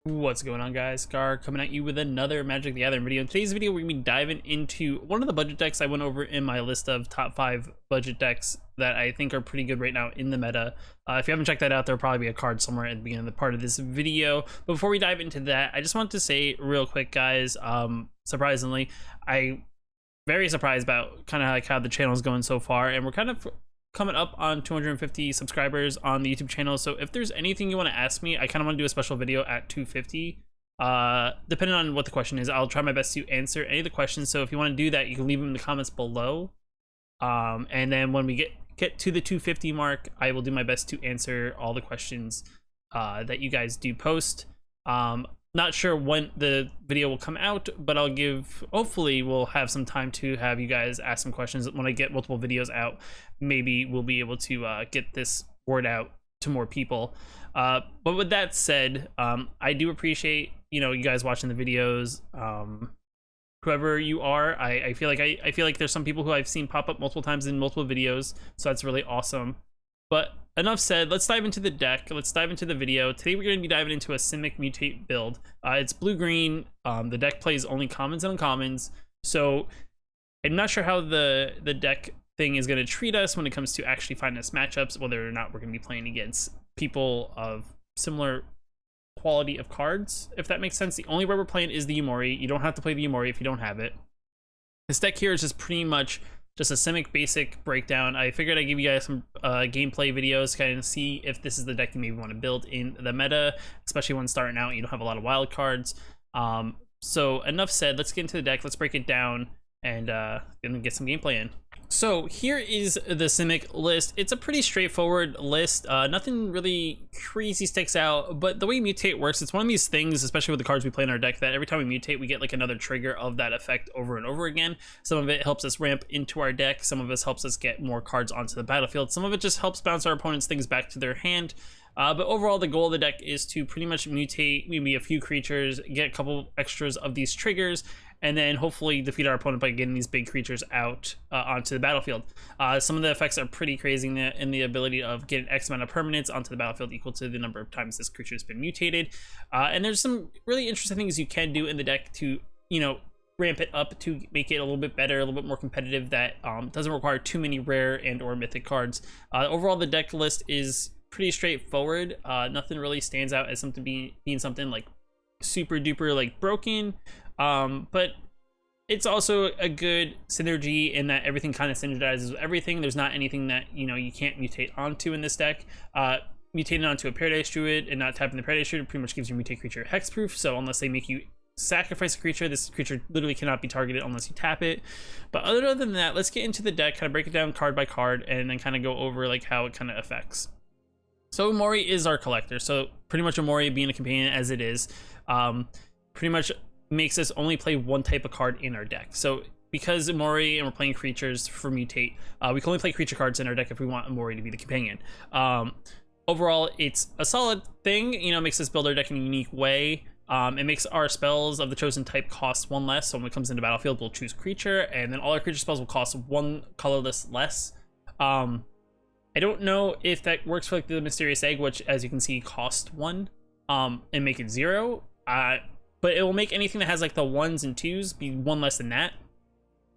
What's going on, guys? Scar coming at you with another Magic the Gathering video. In today's video, we're going to be diving into one of the budget decks I went over in my list of top 5 budget decks that I think are pretty good right now in the meta. If you haven't checked that out, there'll probably be a card somewhere at the beginning of the part of this video. But before we dive into that, I just want to say real quick, guys, surprisingly, I'm very surprised about kind of like how the channel is going so far, and we're kind of coming up on 250 subscribers on the YouTube channel. So if there's anything you want to ask me, I kind of want to do a special video at 250. Depending on what the question is, I'll try my best to answer any of the questions. So if you want to do that, you can leave them in the comments below. And then when we get to the 250 mark, I will do my best to answer all the questions that you guys do post. Not sure when the video will come out, but hopefully we'll have some time to have you guys ask some questions. When I get multiple videos out, maybe we'll be able to get this word out to more people. But with that said, I do appreciate, you guys watching the videos. Whoever you are, I feel like there's some people who I've seen pop up multiple times in multiple videos, so that's really awesome. But enough said, let's dive into the deck. Let's dive into the video. Today we're going to be diving into a Simic Mutate build. It's blue-green. The deck plays only commons and uncommons. So I'm not sure how the deck thing is going to treat us when it comes to actually finding us matchups, whether or not we're going to be playing against people of similar quality of cards, if that makes sense. The only way we're playing is the Umori. You don't have to play the Umori if you don't have it. This deck here is just pretty much just a Simic basic breakdown. I figured I'd give you guys some gameplay videos to kind of see if this is the deck you maybe want to build in the meta, especially when starting out, you don't have a lot of wild cards. So enough said, let's get into the deck, let's break it down, and then get some gameplay in. So here is the Simic list. It's a pretty straightforward list. Nothing really crazy sticks out, but the way Mutate works, it's one of these things, especially with the cards we play in our deck, that every time we mutate, we get like another trigger of that effect over and over again. Some of it helps us ramp into our deck. Some of us helps us get more cards onto the battlefield. Some of it just helps bounce our opponent's things back to their hand. But overall, the goal of the deck is to pretty much mutate maybe a few creatures, get a couple extras of these triggers, and then hopefully defeat our opponent by getting these big creatures out onto the battlefield. Some of the effects are pretty crazy in the ability of getting X amount of permanents onto the battlefield equal to the number of times this creature has been mutated. And there's some really interesting things you can do in the deck to, ramp it up to make it a little bit better, a little bit more competitive, that doesn't require too many rare and or mythic cards. Overall, the deck list is pretty straightforward. Nothing really stands out as something being something like super duper like broken. But it's also a good synergy in that everything kind of synergizes with everything. There's not anything that you can't mutate onto in this deck. Mutating onto a Paradise Druid and not tapping the Paradise Druid pretty much gives your mutate creature hexproof. So unless they make you sacrifice a creature, this creature literally cannot be targeted unless you tap it. But other than that, let's get into the deck, kind of break it down card by card, and then kind of go over like how it kind of affects. So Umori is our collector. So pretty much Umori, being a companion as it is, pretty much makes us only play one type of card in our deck. So because Umori and we're playing creatures for Mutate, we can only play creature cards in our deck if we want Umori to be the companion. Overall, it's a solid thing. Makes us build our deck in a unique way. It makes our spells of the chosen type cost 1 less. So when it comes into battlefield, we'll choose creature, and then all our creature spells will cost 1 colorless less. I don't know if that works for like the Mysterious Egg, which as you can see cost 1, and make it 0. But it will make anything that has like the 1s and 2s be 1 less than that.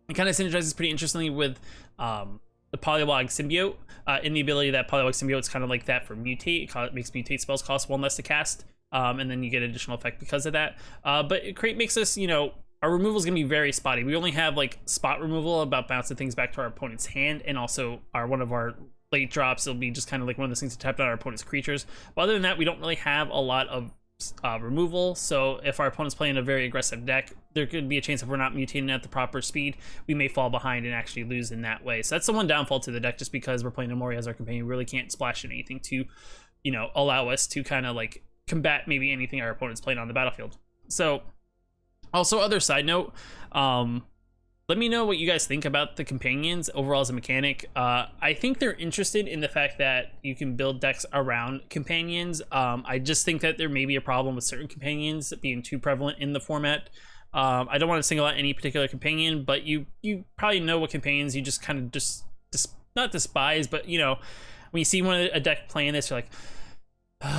It kind of synergizes pretty interestingly with the Polywog Symbiote, in the ability that Polywog Symbiote is kind of like that for Mutate. It makes Mutate spells cost 1 less to cast, and then you get additional effect because of that. But it makes us, our removal is going to be very spotty. We only have like spot removal about bouncing things back to our opponent's hand, and also one of our late drops will be just kind of like one of those things to tap down our opponent's creatures. But other than that, we don't really have a lot of removal. So if our opponent's playing a very aggressive deck, there could be a chance if we're not mutating at the proper speed, we may fall behind and actually lose in that way. So that's the one downfall to the deck, just because we're playing Umori as our companion. We really can't splash in anything to, allow us to kind of like combat maybe anything our opponent's playing on the battlefield. So also, other side note, let me know what you guys think about the companions overall as a mechanic. I think they're interested in the fact that you can build decks around companions. I just think that there may be a problem with certain companions being too prevalent in the format. I don't want to single out any particular companion, but you probably know what companions you just kind of just not despise, but when you see a deck playing this, you're like,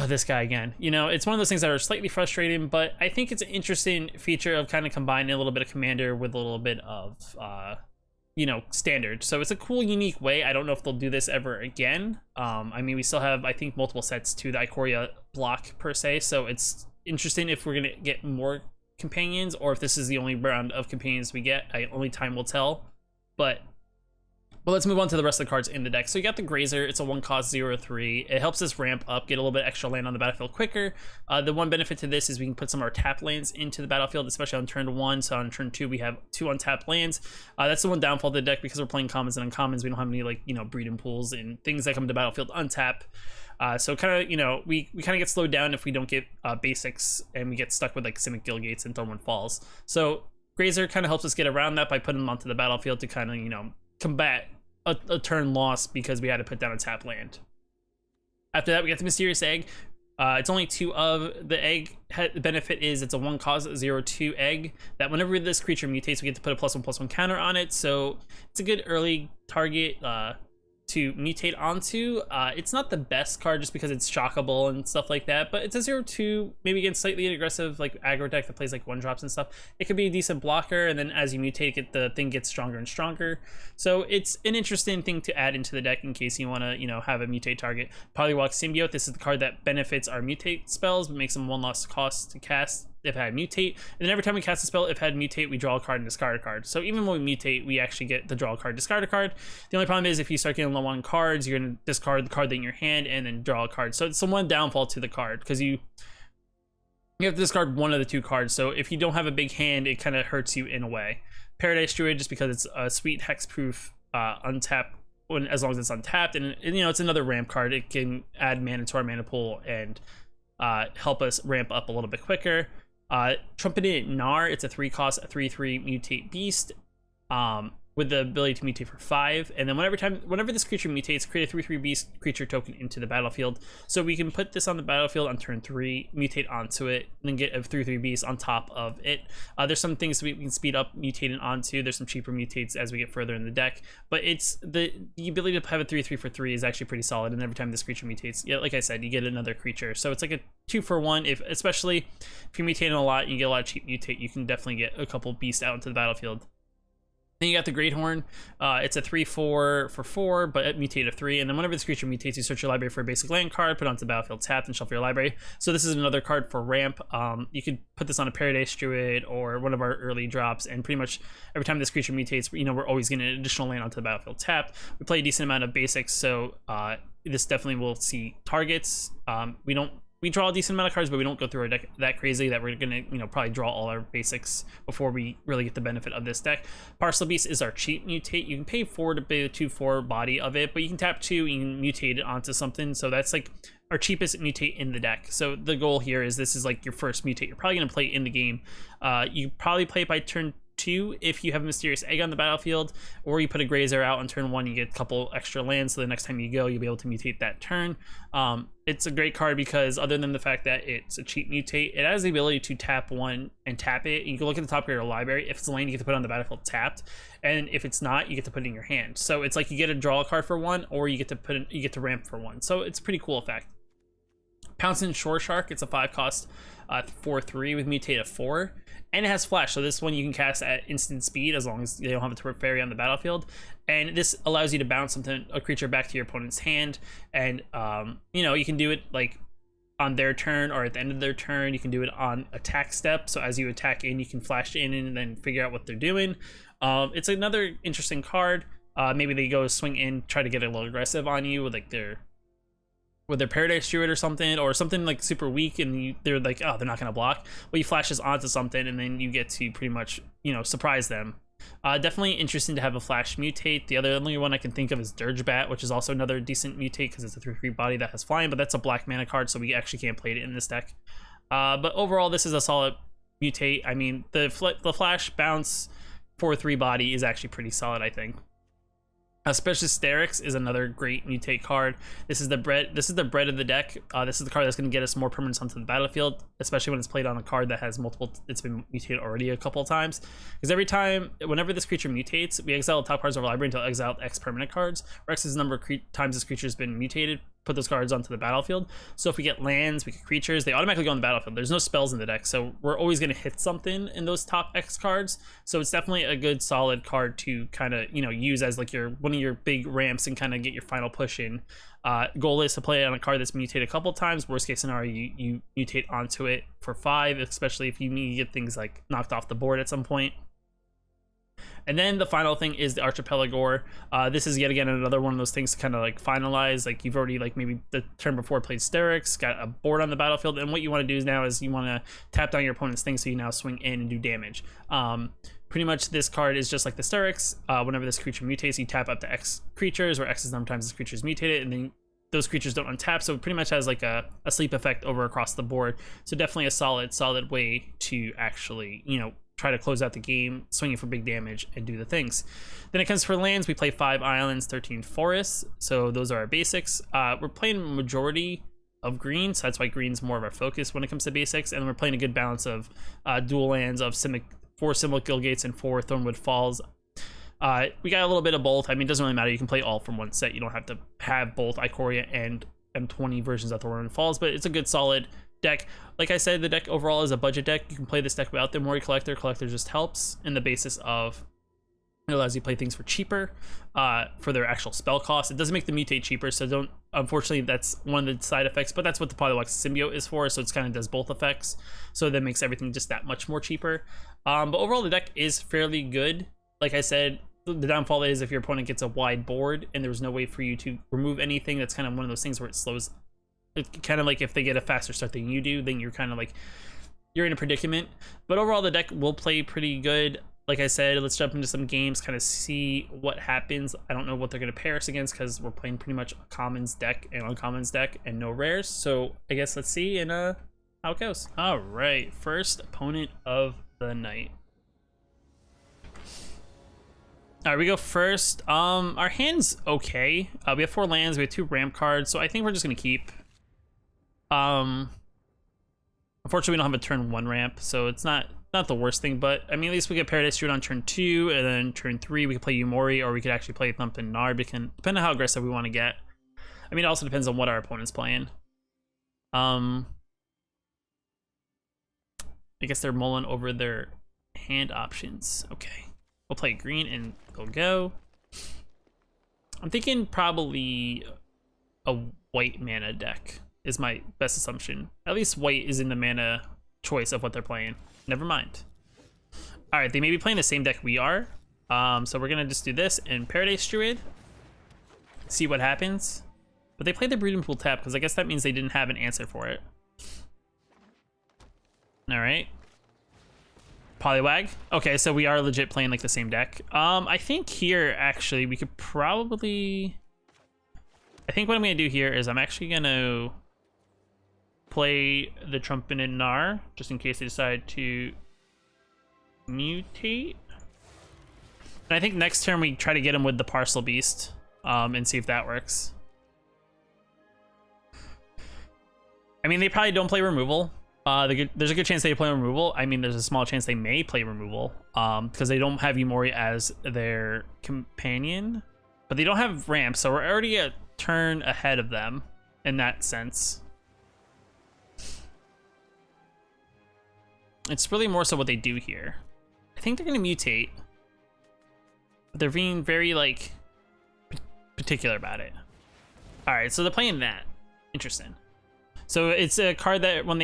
This guy again. You know, it's one of those things that are slightly frustrating, but I think it's an interesting feature of kind of combining a little bit of commander with a little bit of you know, standard. So it's a cool, unique way. I don't know if they'll do this ever again. I mean, we still have, I think, multiple sets to the Ikoria block per se, so it's interesting if we're gonna get more companions or if this is the only round of companions we get. Only time will tell. But let's move on to the rest of the cards in the deck. So you got the Grazer. It's a 1-cost 0/3. It helps us ramp up, get a little bit extra land on the battlefield quicker. The one benefit to this is we can put some of our tap lands into the battlefield, especially on turn 1. So on turn 2, we have 2 untapped lands. That's the one downfall of the deck because we're playing commons and uncommons. We don't have any, like, you know, breeding pools and things that come to battlefield untap. So kind of, you know, we kind of get slowed down if we don't get basics and we get stuck with like Simic Gates and Thornwind Falls. So Grazer kind of helps us get around that by putting them onto the battlefield to kind of, you know, combat a turn loss because we had to put down a tap land. After that, we got the Mysterious Egg. It's only 2 of. The egg benefit is it's a 1-cost 0/2 egg that whenever this creature mutates, we get to put a +1/+1 counter on it. So it's a good early target to mutate onto. It's not the best card just because it's shockable and stuff like that, but it's a 0/2, maybe against slightly aggressive like aggro deck that plays like 1-drops and stuff. It could be a decent blocker, and then as you mutate, the thing gets stronger and stronger. So it's an interesting thing to add into the deck in case you want to, you know, have a mutate target. Polywalk Symbiote. This is the card that benefits our mutate spells, but makes them 1 loss cost to cast if it had mutate. And then every time we cast a spell, if it had mutate, we draw a card and discard a card. So even when we mutate, we actually get the draw a card, discard a card. The only problem is if you start getting low on cards, you're going to discard the card in your hand and then draw a card. So it's the one downfall to the card because you have to discard one of the 2 cards. So if you don't have a big hand, it kind of hurts you in a way. Paradise Druid, just because it's a sweet hexproof untap as long as it's untapped, and you know, it's another ramp card. It can add mana to our mana pool and help us ramp up a little bit quicker. Trumpeted Gnar, it's a 3-cost 3/3 mutate beast with the ability to mutate for 5, and then whenever this creature mutates, create a 3/3 beast creature token into the battlefield. So we can put this on the battlefield on turn 3, mutate onto it, and then get a 3/3 beast on top of it. There's some things we can speed up mutating onto. There's some cheaper mutates as we get further in the deck, but it's the ability to have a 3/3 for 3 is actually pretty solid. And every time this creature mutates, yeah, like I said, you get another creature. So it's like a 2-for-1. Especially if you're mutating a lot and you get a lot of cheap mutate, you can definitely get a couple beasts out into the battlefield. Then you got the Greathorn. It's a 3/4 for 4, but it mutate of 3. And then whenever this creature mutates, you search your library for a basic land card, put it onto the battlefield tapped, and shuffle your library. So this is another card for ramp. You could put this on a Paradise Druid or one of our early drops, and pretty much every time this creature mutates, you know, we're always getting an additional land onto the battlefield tapped. We play a decent amount of basics, so this definitely will see targets. We draw a decent amount of cards, but we don't go through our deck that crazy that we're gonna, you know, probably draw all our basics before we really get the benefit of this deck. Parcel Beast is our cheap mutate. You can pay 4 to pay the 2/4 body of it, but you can tap 2 and you can mutate it onto something. So that's like our cheapest mutate in the deck. So the goal here is this is like your first mutate you're probably gonna play in the game. You probably play it by turn 2 if you have a Mysterious Egg on the battlefield, or you put a Grazer out on turn 1, you get a couple extra lands, so the next time you go, you'll be able to mutate that turn. It's a great card because other than the fact that it's a cheap mutate, it has the ability to tap 1 and tap it. You can look at the top of your library. If it's a land, you get to put it on the battlefield tapped, and if it's not, you get to put it in your hand. So it's like you get to draw a card for 1, or you get to ramp for 1. So it's a pretty cool effect. Pouncing Shore Shark, it's a 5-cost 4/3 with mutate of 4, and it has flash, so this one you can cast at instant speed as long as they don't have a Torp Fairy on the battlefield, and this allows you to bounce a creature back to your opponent's hand, and you know, you can do it like on their turn or at the end of their turn. You can do it on attack step, so as you attack in, you can flash in and then figure out what they're doing. It's another interesting card. Maybe they go swing in, try to get a little aggressive on you with like their Paradise Druid or something like super weak, and they're like, oh, they're not gonna block. Well, you flash this onto something, and then you get to pretty much, you know, surprise them. Definitely interesting to have a flash mutate. The only one I can think of is Dirgebat, which is also another decent mutate because it's a 3/3 body that has flying, but that's a black mana card, so we actually can't play it in this deck. But overall, this is a solid mutate. I mean, the flash bounce 4/3 body is actually pretty solid, I think. Specialist Sterix is another great mutate card. This is the bread of the deck. This is the card that's going to get us more permanents onto the battlefield, especially when it's played on a card that has multiple. It's been mutated already a couple of times. Because whenever this creature mutates, we exile the top cards of our library until exile X permanent cards, or X is the number of times this creature has been mutated put those cards onto the battlefield. So if we get lands, we get creatures, they automatically go on the battlefield. There's no spells in the deck, so we're always going to hit something in those top X cards. So it's definitely a good solid card to kind of, you know, use as like your one of your big ramps and kind of get your final push in. Goal is to play it on a card that's mutated a couple times. Worst case scenario, you mutate onto it for 5, especially if you need to get things like knocked off the board at some point. And then the final thing is the Archipelago. This is yet again another one of those things to kind of like finalize. Like you've already like maybe the turn before played Sterix, got a board on the battlefield, and what you want to do now is you want to tap down your opponent's thing so you now swing in and do damage. Pretty much this card is just like the Sterix. Whenever this creature mutates, you tap up to X creatures, or X is number of times this creature is mutated, and then those creatures don't untap, so it pretty much has like a sleep effect over across the board. So definitely a solid way to actually, you know, try to close out the game, swinging for big damage and do the things. Then it comes for lands. We play 5 islands, 13 forests. So those are our basics. We're playing majority of green, so that's why green's more of our focus when it comes to basics. And we're playing a good balance of dual lands of 4 Simic Guildgates and 4 Thornwood Falls. We got a little bit of both. I mean, it doesn't really matter. You can play all from one set. You don't have to have both Ikoria and M20 versions of Thornwood Falls, but it's a good solid deck. Like I said, the deck overall is a budget deck. You can play this deck without the Mori Collector. Collector just helps in the basis of it allows you to play things for cheaper for their actual spell cost. It doesn't make the mutate cheaper, so don't, unfortunately that's one of the side effects, but that's what the Polywox Symbiote is for, so it's kind of does both effects, so that makes everything just that much more cheaper. But overall the deck is fairly good. Like I said, the downfall is if your opponent gets a wide board and there's no way for you to remove anything, that's kind of one of those things where it slows. It's kind of like if they get a faster start than you do, then you're kind of like, you're in a predicament. But overall, the deck will play pretty good. Like I said, let's jump into some games, kind of see what happens. I don't know what they're going to pair us against because we're playing pretty much a commons deck and uncommons deck and no rares. So I guess let's see and how it goes. All right, first opponent of the night. All right, we go first. Our hand's okay. We have 4 lands, we have 2 ramp cards, so I think we're just gonna keep. Unfortunately, we don't have a turn 1 ramp, so it's not the worst thing, but I mean, at least we get Paradise Druid on turn 2, and then turn 3 we could play Yumori, or we could actually play Thump and Nard, depending on how aggressive we want to get. I mean, it also depends on what our opponent's playing. I guess they're mulling over their hand options. Okay, we'll play green and they'll go. I'm thinking probably a white mana deck is my best assumption. At least white is in the mana choice of what they're playing. Never mind. All right, they may be playing the same deck we are. So we're gonna just do this and Paradise Druid, see what happens. But they played the Breeding Pool tap because I guess that means they didn't have an answer for it. All right. Poliwag. Okay, so we are legit playing like the same deck. I think here actually we could probably. I think what I'm gonna do here is I'm actually gonna play the Trumpeted Gnar just in case they decide to mutate. And I think next turn we try to get him with the Parcel Beast and see if that works. I mean, they probably don't play removal. There's a good chance they play removal. I mean, there's a small chance they may play removal because they don't have Yumori as their companion, but they don't have ramp, so we're already a turn ahead of them in that sense. It's really more so what they do here. I think they're gonna mutate, but they're being very like particular about it. All right, so they're playing that. Interesting. So it's a card that when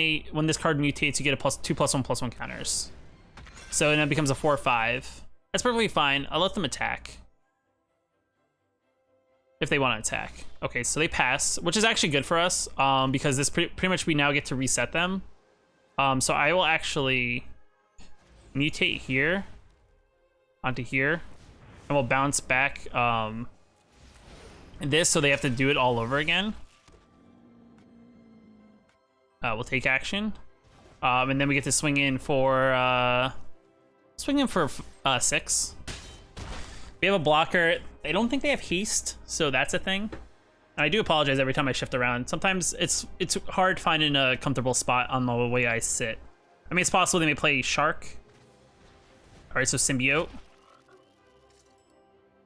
this card mutates, you get a +2/+1/+1 counters. So then it becomes a 4/5. That's perfectly fine. I'll let them attack if they want to attack. Okay, so they pass, which is actually good for us because this pretty much we now get to reset them. So I will actually mutate here onto here, and we'll bounce back this, so they have to do it all over again. We'll take action, and then we get to swing in for 6. We have a blocker. I don't think they have haste, so that's a thing. And I do apologize every time I shift around. Sometimes it's hard finding a comfortable spot on the way I sit. I mean, it's possible they may play Shark. All right, so Symbiote.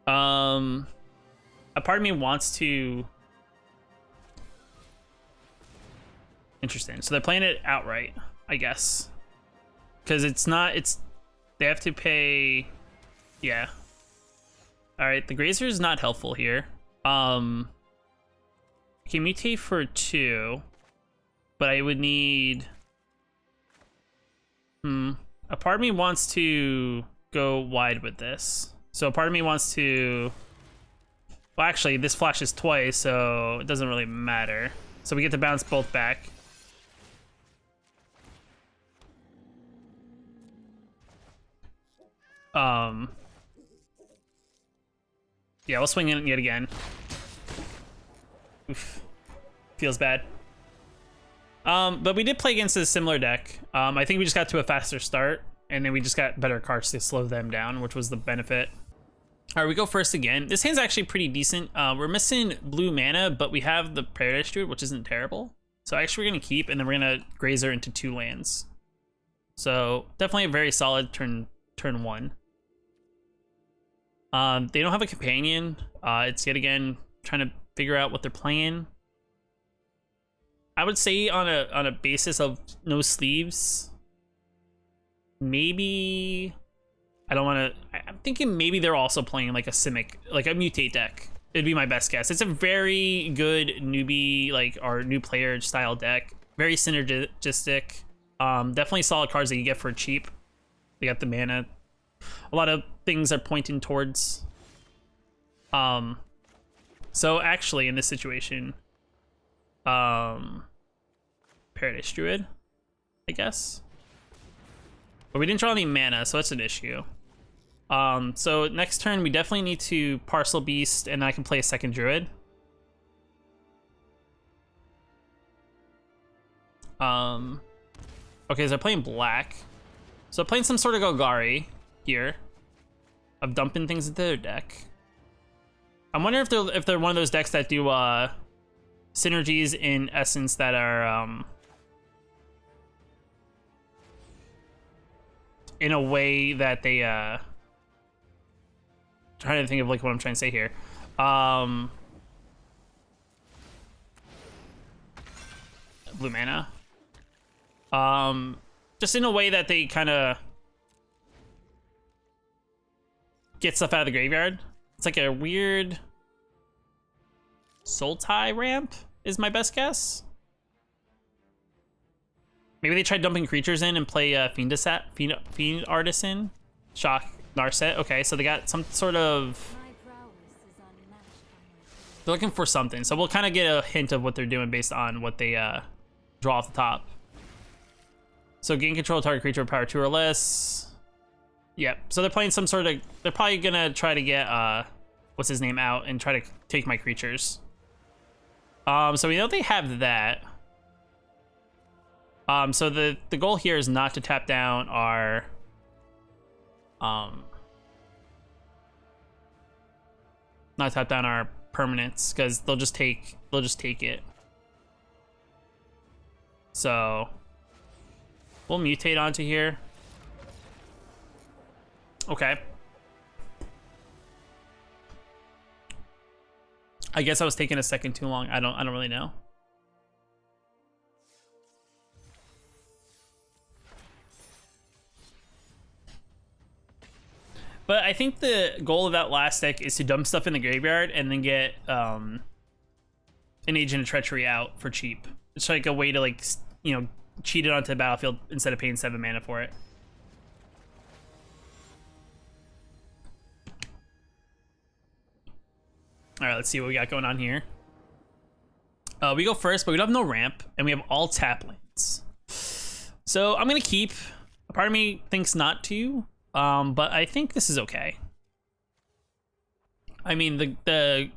A part of me wants to Interesting. So they're playing it outright, I guess. Because it's not, they have to pay, yeah. All right, the Grazer is not helpful here. Can mutate for 2, but I would need, a part of me wants to go wide with this. So a part of me wants to, well, actually, this flashes twice, so it doesn't really matter. So we get to bounce both back. Yeah, we'll swing in yet again. Oof. Feels bad. But we did play against a similar deck. I think we just got to a faster start, and then we just got better cards to slow them down, which was the benefit. All right, we go first again. This hand's actually pretty decent. We're missing blue mana, but we have the Paradise Druid, which isn't terrible. So actually we're gonna keep, and then we're gonna Grazer into 2 lands. So definitely a very solid turn 1. They don't have a companion. It's yet again trying to figure out what they're playing. I would say on a basis of no sleeves, maybe I don't want to. I'm thinking maybe they're also playing like a Simic, like a Mutate deck. It'd be my best guess. It's a very good newbie, like, or new player style deck. Very synergistic. Definitely solid cards that you get for cheap. They got the mana. A lot of things are pointing towards. So actually in this situation, Paradise Druid, I guess. But we didn't draw any mana, so that's an issue. So next turn we definitely need to Parcel Beast, and I can play a second Druid. Okay, so they're playing black. So they're playing some sort of Golgari here, of dumping things into their deck. I'm wondering if they're one of those decks that do synergies in Essence that are in a way that they trying to think of like what I'm trying to say here. Blue mana. Just in a way that they kind of get stuff out of the graveyard. It's like a weird Soul Tie ramp is my best guess. Maybe they tried dumping creatures in and play Fiend Artisan, Shock Narset. Okay, so they got some sort of, they're looking for something. So we'll kind of get a hint of what they're doing based on what they draw off the top. So gain control of target creature with power 2 or less. Yep, so they're playing some sort of, they're probably gonna try to get, what's his name out and try to take my creatures. So we know they have that. So the goal here is not to tap down our, not tap down our permanents, because they'll just take it. So we'll mutate onto here. Okay. I guess I was taking a second too long. I don't really know. But I think the goal of that last deck is to dump stuff in the graveyard and then get an Agent of Treachery out for cheap. It's like a way to, like, you know, cheat it onto the battlefield instead of paying 7 mana for it. All right, let's see what we got going on here. We go first, but we don't have no ramp, and we have all tap lanes. So I'm gonna keep. A part of me thinks not to, but I think this is okay. I mean, the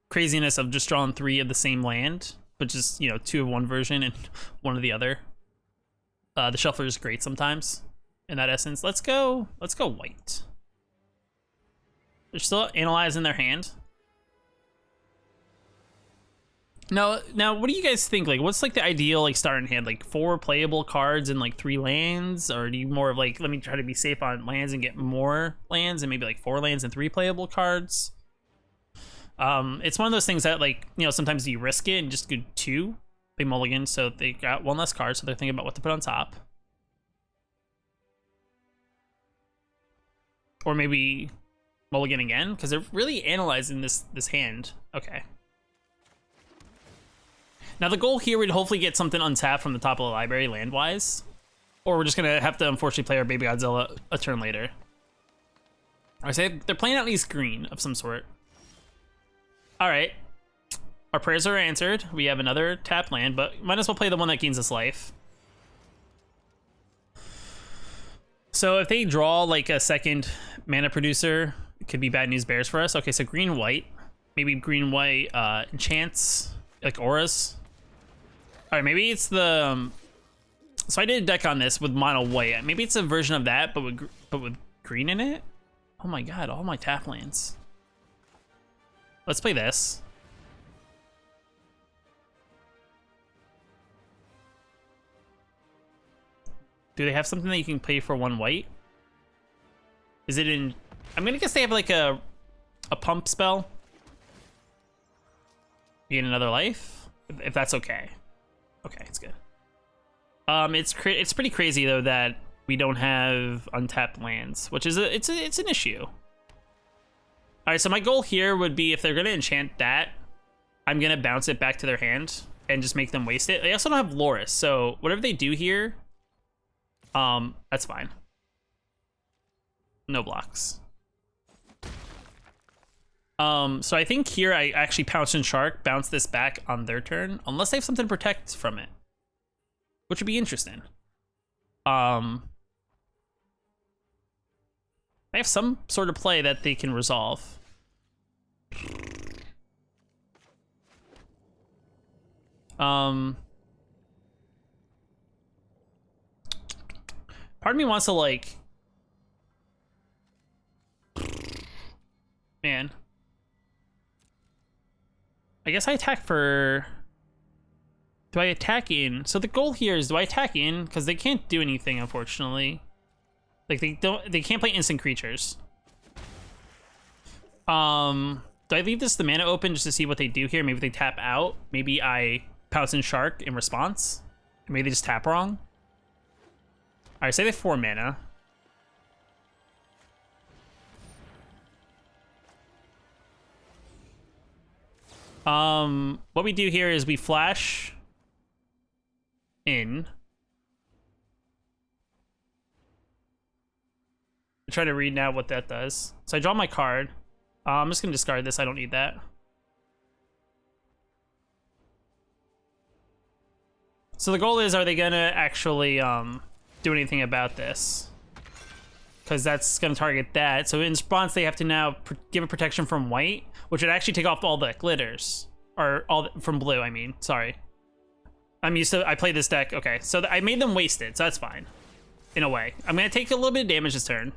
craziness of just drawing 3 of the same land, but just, you know, 2 of one version and 1 of the other. The shuffler is great sometimes in that essence. Let's go white. They're still analyzing their hand. Now, what do you guys think? Like, what's like the ideal like starting hand? Like 4 playable cards and like 3 lands, or do you more of like, let me try to be safe on lands and get more lands and maybe like 4 lands and 3 playable cards? It's one of those things that, like, you know, sometimes you risk it and just go 2 they mulligan, so they got one less card, so they're thinking about what to put on top. Or maybe mulligan again, because they're really analyzing this hand. Okay. Now the goal here would hopefully get something untapped from the top of the library land-wise. Or we're just gonna have to unfortunately play our Baby Godzilla a turn later. I say they're playing at least green of some sort. Alright. Our prayers are answered. We have another tapped land, but might as well play the one that gains us life. So if they draw like a second mana producer, it could be bad news bears for us. Okay, so green-white. Maybe green-white enchants, like auras. Alright, maybe it's the... so I did a deck on this with mono white. Maybe it's a version of that, but with green in it? Oh my god, all my tap lands. Let's play this. Do they have something that you can play for 1 white? Is it in... I'm gonna guess they have like a pump spell. Gain another life? If that's okay. Okay, it's good. It's pretty crazy though that we don't have untapped lands, which is it's an issue. All right, so my goal here would be if they're gonna enchant that, I'm gonna bounce it back to their hand and just make them waste it. They also don't have Loris, so whatever they do here, that's fine. No blocks. So I think here I actually Pounce and Shark, bounce this back on their turn, unless they have something to protect from it, which would be interesting. They have some sort of play that they can resolve. Part of me wants to like, man. I guess I attack for, do I attack in? So the goal here is, do I attack in? Because they can't do anything, unfortunately. Like they can't play instant creatures. Do I leave the mana open just to see what they do here? Maybe they tap out. Maybe I Pounce and Shark in response. Maybe they just tap wrong. All right, say they have 4 mana. What we do here is we flash in. I'm trying to read now what that does. So I draw my card. I'm just gonna discard this. I don't need that. So the goal is, are they gonna actually do anything about this? Because that's gonna target that. So in response, they have to now give a protection from white, which would actually take off all the glitters, or from blue. I mean, sorry. I played this deck. Okay, so I made them waste it, so that's fine. In a way, I'm gonna take a little bit of damage this turn.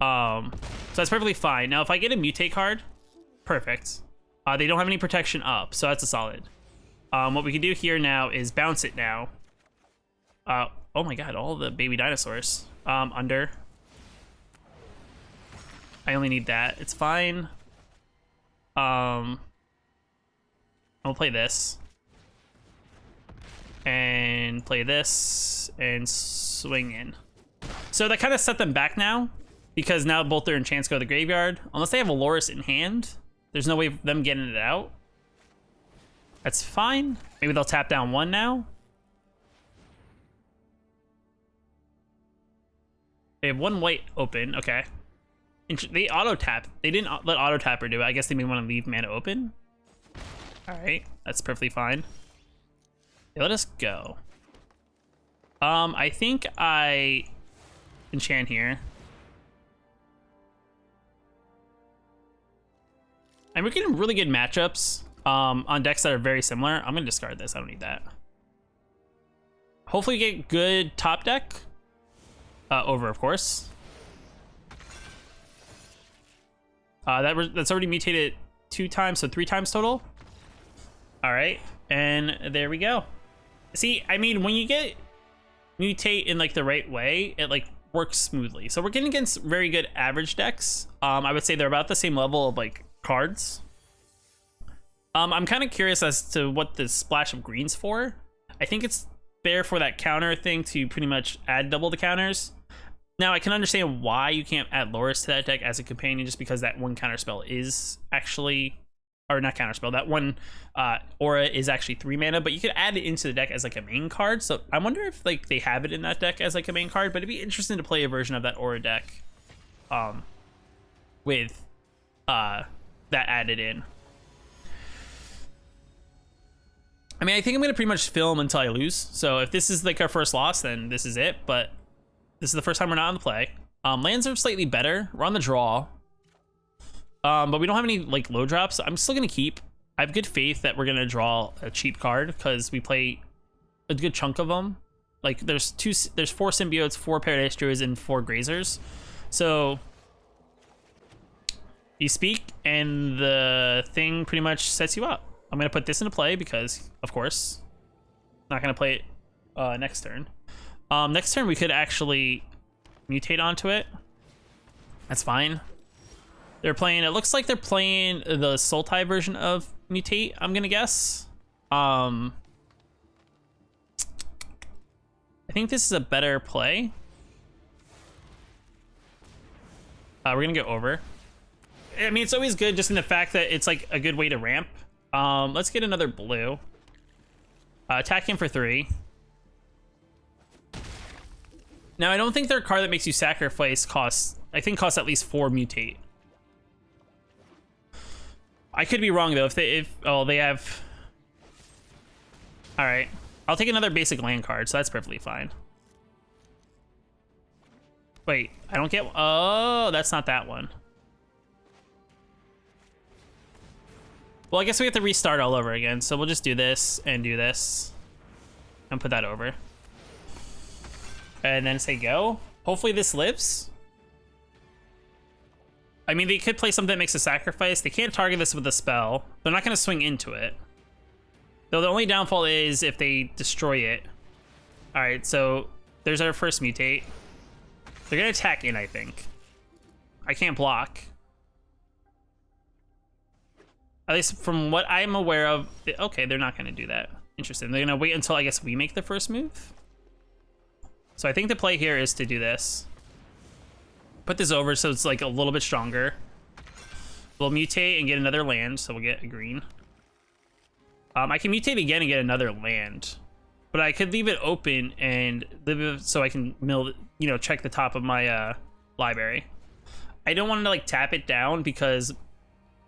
So that's perfectly fine. Now, if I get a mutate card, perfect. They don't have any protection up, so that's a solid. What we can do here now is bounce it now. Oh my god, all the baby dinosaurs. Under. I only need that. It's fine. I'll play this. And play this. And swing in. So that kind of set them back now, because now both their enchants go to the graveyard. Unless they have a Loris in hand, there's no way of them getting it out. That's fine. Maybe they'll tap down 1 now. They have 1 white open. Okay. They auto tap. They didn't let auto tapper do it. I guess they may want to leave mana open. All right, that's perfectly fine. Okay, let us go. I think I enchant here. And we're getting really good matchups on decks that are very similar. I'm gonna discard this. I don't need that. Hopefully get good top deck. Over, of course. That's already mutated 2 times, so 3 times total. All right, and there we go. See, I mean, when you get mutate in like the right way, it like works smoothly. So we're getting against very good average decks. I would say they're about the same level of like cards. I'm kind of curious as to what the splash of green's for. I think it's there for that counter thing to pretty much add double the counters. Now, I can understand why you can't add Loris to that deck as a companion, just because that one counter spell is actually, or not counter spell, that one aura is actually 3 mana, but you could add it into the deck as like a main card. So I wonder if like they have it in that deck as like a main card, but it'd be interesting to play a version of that aura deck with that added in. I mean, I think I'm going to pretty much film until I lose. So if this is like our first loss, then this is it. But this is the first time we're not on the play. Lands are slightly better. We're on the draw. But we don't have any like low drops. I'm still going to keep. I have good faith that we're going to draw a cheap card because we play a good chunk of them. Like there's 4 symbiotes, 4 Paradise Druids, and 4 grazers. So you speak and the thing pretty much sets you up. I'm going to put this into play because, of course, not going to play it next turn. Next turn, we could actually mutate onto it. That's fine. They're playing, it looks like they're playing the Sultai version of Mutate, I'm going to guess. I think this is a better play. We're going to go over. I mean, it's always good just in the fact that it's like a good way to ramp. Let's get another blue. Attack him for 3. Now, I don't think their card that makes you sacrifice costs, I think costs at least 4 mutate. I could be wrong though. They have. All right, I'll take another basic land card, so that's perfectly fine. Wait, I don't get. Oh, that's not that one. Well, I guess we have to restart all over again, so we'll just do this and put that over. And then say go. Hopefully this lives. I mean, they could play something that makes a sacrifice. They can't target this with a spell. They're not going to swing into it. Though the only downfall is if they destroy it. All right, so there's our first mutate. They're going to attack in, I think. I can't block. At least from what I'm aware of. Okay, they're not going to do that. Interesting. They're going to wait until, I guess, we make the first move. So I think the play here is to do this. Put this over so it's like a little bit stronger. We'll mutate and get another land, so we'll get a green. I can mutate again and get another land. But I could leave it open and leave it so I can check the top of my library. I don't want to like tap it down because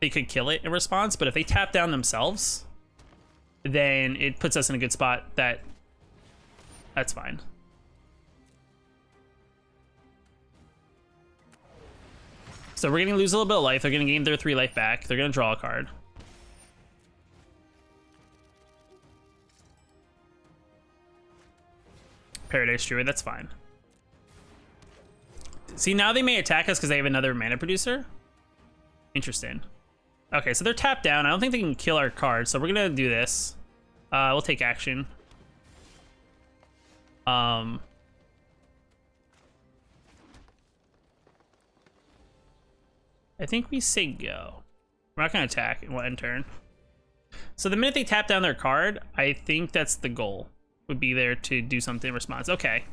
they could kill it in response, but if they tap down themselves, then it puts us in a good spot. That's fine. So we're gonna lose a little bit of life. They're gonna gain their 3 life back. They're gonna draw a card. Paradise Druid, that's fine. See, now they may attack us because they have another mana producer. Interesting. Okay, so they're tapped down. I don't think they can kill our card, so we're gonna do this. We'll take action. I think we say go. We're not gonna attack and we'll end turn. So the minute they tap down their card, I think that's the goal. Would be there to do something in response. Okay.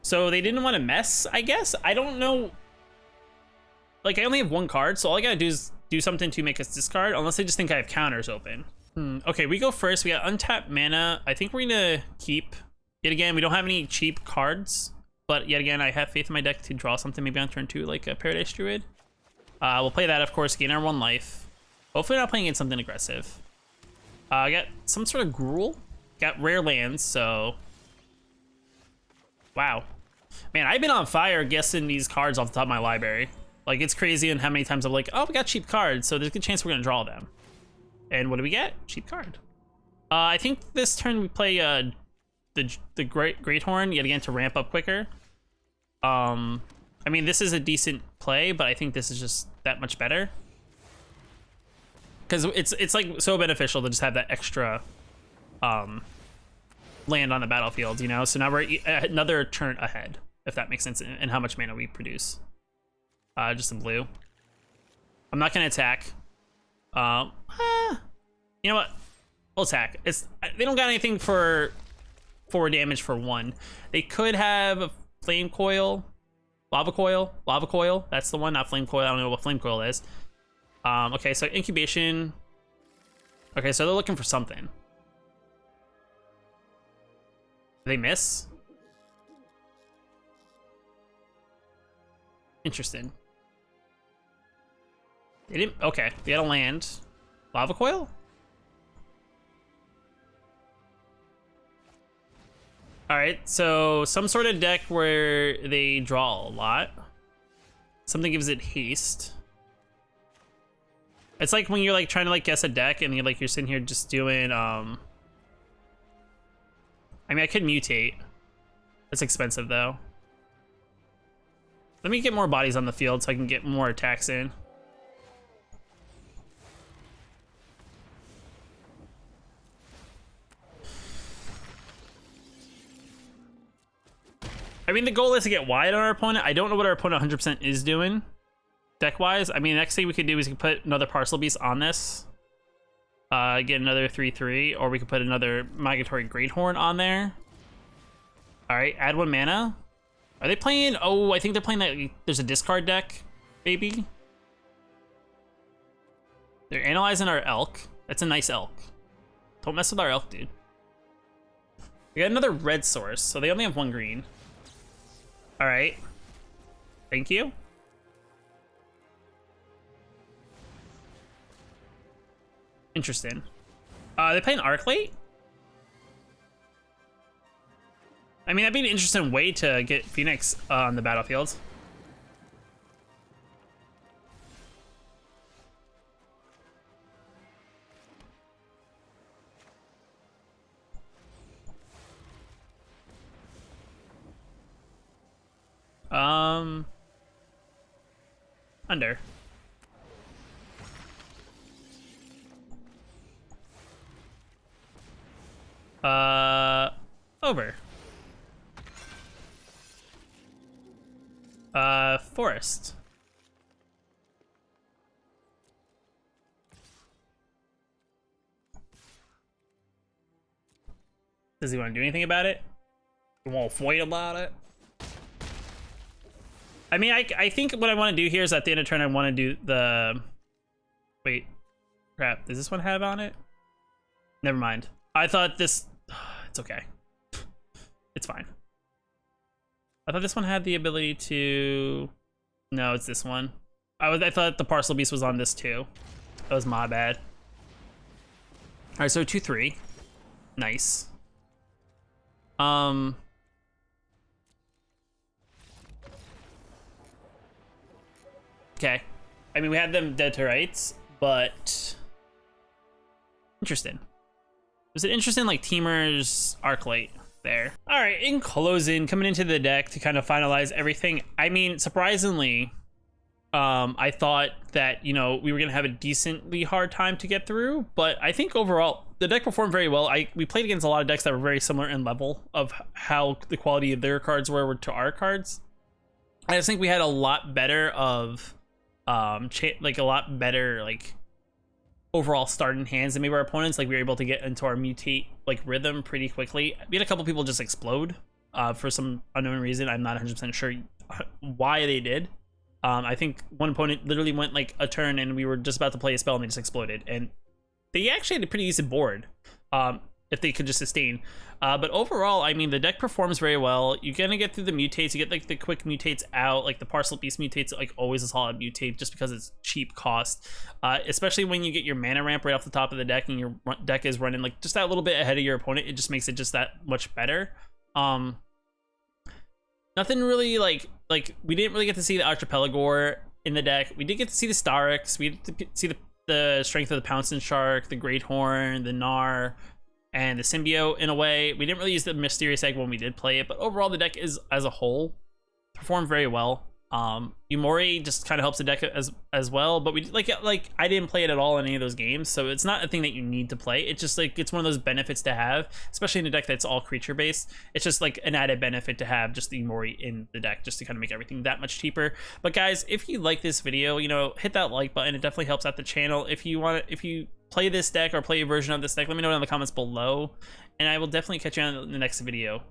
So they didn't want to mess, I guess. I don't know. Like, I only have 1 card, so all I gotta do is do something to make us discard, unless they just think I have counters open. Okay, we go first. We got untapped mana. I think we're gonna keep. Yet again, we don't have any cheap cards, but yet again, I have faith in my deck to draw something maybe on turn 2, like a Paradise Druid. We'll play that, of course, gain our 1 life. Hopefully not playing in something aggressive. I got some sort of gruel. Got rare lands, so... Wow. Man, I've been on fire guessing these cards off the top of my library. Like, it's crazy in how many times I'm like, oh, we got cheap cards, so there's a good chance we're gonna draw them. And what do we get? Cheap card. I think this turn we play the Great Horn, yet again, to ramp up quicker. I mean, this is a decent play, but I think this is just that much better. Because it's like so beneficial to just have that extra land on the battlefield, you know? So now we're another turn ahead, if that makes sense, in how much mana we produce. Just a blue. I'm not gonna attack. You know what? We'll attack. They don't got anything for 4 damage for 1. They could have a flame coil, lava coil. That's the one, not flame coil. I don't know what flame coil is. Okay, so incubation. Okay, so they're looking for something. They miss? Interesting. They didn't. Okay, they had a land. Lava coil? Alright, so some sort of deck where they draw a lot. Something gives it haste. It's like when you're like trying to like guess a deck and you're sitting here just doing I mean, I could mutate. It's expensive though. Let me get more bodies on the field so I can get more attacks in. I mean, the goal is to get wide on our opponent. I don't know what our opponent 100% is doing deck-wise. I mean, the next thing we could do is we could put another Parcel Beast on this. Get another 3/3, or we could put another Migratory Greathorn on there. All right, add 1 mana. Are they playing? Oh, I think they're playing that. There's a discard deck, maybe. They're analyzing our elk. That's a nice elk. Don't mess with our elk, dude. We got another red source, so they only have 1 green. All right. Thank you. Interesting. They playing Arclight? I mean, that'd be an interesting way to get Phoenix on the battlefield. Under. Over. Forest. Does he want to do anything about it? He won't fight about it? I mean, I think what I want to do here is at the end of turn, I want to do the... Wait. Crap. Does this one have on it? Never mind. I thought this... It's okay. It's fine. I thought this one had the ability to... No, it's this one. I thought the Parcel Beast was on this too. That was my bad. All right, so 2/3. Nice. Okay. I mean, we had them dead to rights, but interesting. Was it interesting, like Teamer's Arclight there? All right, in closing, coming into the deck to kind of finalize everything. I mean, surprisingly, I thought that, you know, we were gonna have a decently hard time to get through, but I think overall the deck performed very well. We played against a lot of decks that were very similar in level of how the quality of their cards were to our cards. I just think we had a lot better of like a lot better like overall starting hands than maybe our opponents. Like we were able to get into our mutate like rhythm pretty quickly. We had a couple people just explode for some unknown reason. I'm not 100% sure why they did. I think one opponent literally went like a turn and we were just about to play a spell and they just exploded, and they actually had a pretty decent board if they could just sustain. But overall, I mean, the deck performs very well. You're gonna get through the mutates. You get like the quick mutates out, like the Parcel Beast mutates, like always a solid mutate just because it's cheap cost. Especially when you get your mana ramp right off the top of the deck and your deck is running like just that little bit ahead of your opponent. It just makes it just that much better. Nothing really like we didn't really get to see the Archipelagore in the deck. We did get to see the Starix. We did to see the strength of the Pouncing Shark, the Greathorn, the Gnar, and the Symbiote in a way. We didn't really use the Mysterious Egg when we did play it, but overall the deck is as a whole performed very well. Umori just kind of helps the deck as well, but we like I didn't play it at all in any of those games, so it's not a thing that you need to play. It's just like it's one of those benefits to have, especially in a deck that's all creature based. It's just like an added benefit to have just the Umori in the deck, just to kind of make everything that much cheaper. But guys, if you like this video, you know, hit that like button. It definitely helps out the channel. If you play this deck or play a version of this deck, let me know in the comments below, and I will definitely catch you on the next video.